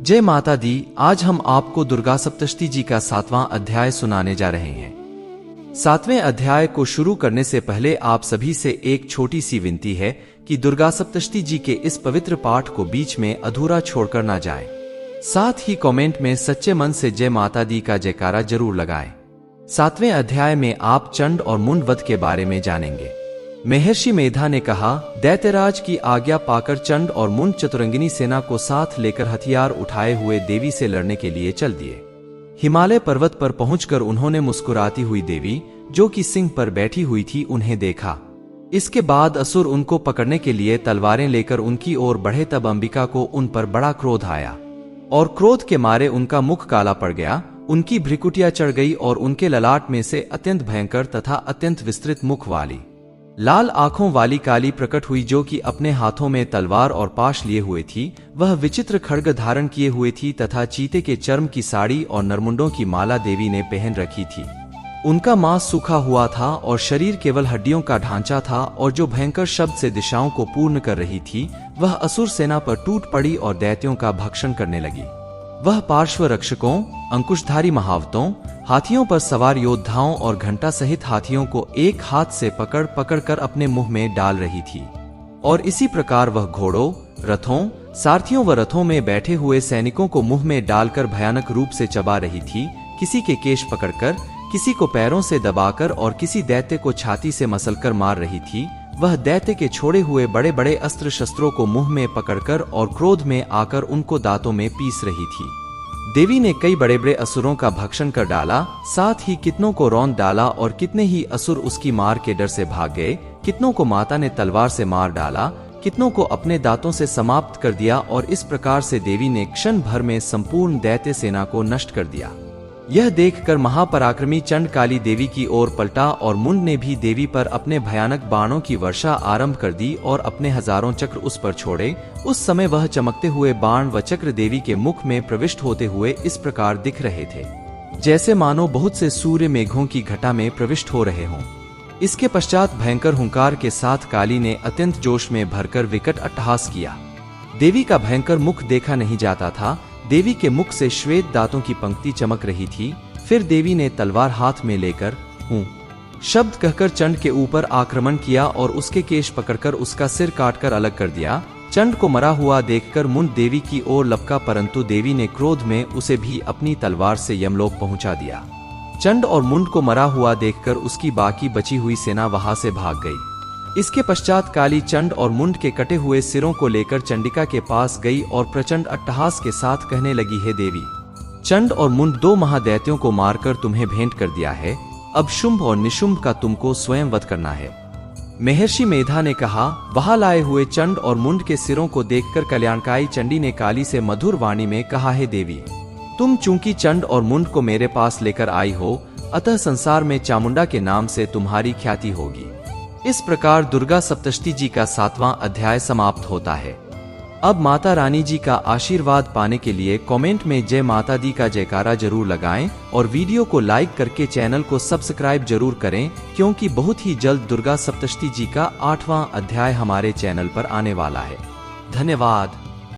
जय माता दी। आज हम आपको दुर्गा सप्तशती जी का 7वां अध्याय सुनाने जा रहे हैं। 7वें अध्याय को शुरू करने से पहले आप सभी से एक छोटी सी विनती है कि दुर्गा सप्तशती जी के इस पवित्र पाठ को बीच में अधूरा छोड़कर ना जाएं। साथ ही कमेंट में सच्चे मन से जय माता दी का जयकारा जरूर लगाएं। 7वें अध्याय में आप चंड और मुंड वध के बारे में जानेंगे। महर्षि मेधा ने कहा, दैत्यराज की आज्ञा पाकर चंड और मुंड चतुरंगिनी सेना को साथ लेकर हथियार उठाए हुए देवी से लड़ने के लिए चल दिए। हिमालय पर्वत पर पहुंचकर उन्होंने मुस्कुराती हुई देवी, जो कि सिंह पर बैठी हुई थी, उन्हें देखा। इसके बाद असुर उनको पकड़ने के लिए तलवारें लेकर उनकी ओर बढ़े। तब अंबिका को उन पर बड़ा क्रोध आया और क्रोध के मारे उनका मुख काला पड़ गया, उनकी भ्रिकुटियां चढ़ गई और उनके ललाट में से अत्यंत भयंकर तथा अत्यंत विस्तृत मुख वाली लाल आंखों वाली काली प्रकट हुई, जो कि अपने हाथों में तलवार और पाश लिए हुए थी। वह विचित्र खड्ग धारण किए हुए थी तथा चीते के चर्म की साड़ी और नरमुंडों की माला देवी ने पहन रखी थी। उनका मांस सूखा हुआ था और शरीर केवल हड्डियों का ढांचा था, और जो भयंकर शब्द से दिशाओं को पूर्ण कर रही थी, वह असुर सेना पर टूट पड़ी और दैत्यों का भक्षण करने लगी। वह पार्श्व रक्षकों, अंकुशधारी महावतों, हाथियों पर सवार योद्धाओं और घंटा सहित हाथियों को एक हाथ से पकड़ कर अपने मुंह में डाल रही थी। और इसी प्रकार वह घोड़ों, रथों, सारथियों व रथों में बैठे हुए सैनिकों को मुंह में डालकर भयानक रूप से चबा रही थी। किसी के केश पकड़कर, किसी को पैरों से दबाकर और किसी दैत्य को छाती से मसलकर मार रही थी। वह दैत्य के छोड़े हुए बड़े बड़े अस्त्र शस्त्रों को मुंह में पकड़कर और क्रोध में आकर उनको दांतों में पीस रही थी। देवी ने कई बड़े बड़े असुरों का भक्षण कर डाला, साथ ही कितनों को रौंद डाला और कितने ही असुर उसकी मार के डर से भाग गए। कितनों को माता ने तलवार से मार डाला, कितनों को अपने दांतों से समाप्त कर दिया, और इस प्रकार से देवी ने क्षण भर में संपूर्ण दैत्य सेना को नष्ट कर दिया। यह देखकर महापराक्रमी चंड काली देवी की ओर पलटा और मुंड ने भी देवी पर अपने भयानक बाणों की वर्षा आरंभ कर दी और अपने हजारों चक्र उस पर छोड़े। उस समय वह चमकते हुए बाण व चक्र देवी के मुख में प्रविष्ट होते हुए इस प्रकार दिख रहे थे, जैसे मानो बहुत से सूर्य मेघों की घटा में प्रविष्ट हो रहे हों। इसके पश्चात भयंकर हुंकार के साथ काली ने अत्यंत जोश में भरकर विकट अट्टहास किया। देवी का भयंकर मुख देखा नहीं जाता था। देवी के मुख से श्वेत दांतों की पंक्ति चमक रही थी। फिर देवी ने तलवार हाथ में लेकर हूं शब्द कहकर चंड के ऊपर आक्रमण किया और उसके केश पकड़कर उसका सिर काटकर अलग कर दिया। चंड को मरा हुआ देखकर मुंड देवी की ओर लपका, परंतु देवी ने क्रोध में उसे भी अपनी तलवार से यमलोक पहुंचा दिया। चंड और मुंड को मरा हुआ देखकर उसकी बाकी बची हुई सेना वहां से भाग गई। इसके पश्चात काली चंड और मुंड के कटे हुए सिरों को लेकर चंडिका के पास गई और प्रचंड अट्टहास के साथ कहने लगी, हे देवी, चंड और मुंड 2 महादैत्यों को मारकर तुम्हें भेंट कर दिया है। अब शुंभ और निशुंभ का तुमको स्वयं वध करना है। महर्षि मेधा ने कहा, वहां लाए हुए चंड और मुंड के सिरों को देखकर कल्याणकाई चंडी ने काली से मधुर वाणी में कहा, हे देवी, तुम चूंकि चंड और मुंड को मेरे पास लेकर आई हो, अतः संसार में चामुंडा के नाम से तुम्हारी ख्याति होगी। इस प्रकार दुर्गा सप्तशती जी का 7वां अध्याय समाप्त होता है। अब माता रानी जी का आशीर्वाद पाने के लिए कमेंट में जय माता दी का जयकारा जरूर लगाएं और वीडियो को लाइक करके चैनल को सब्सक्राइब जरूर करें, क्योंकि बहुत ही जल्द दुर्गा सप्तशती जी का 8वां अध्याय हमारे चैनल पर आने वाला है। धन्यवाद।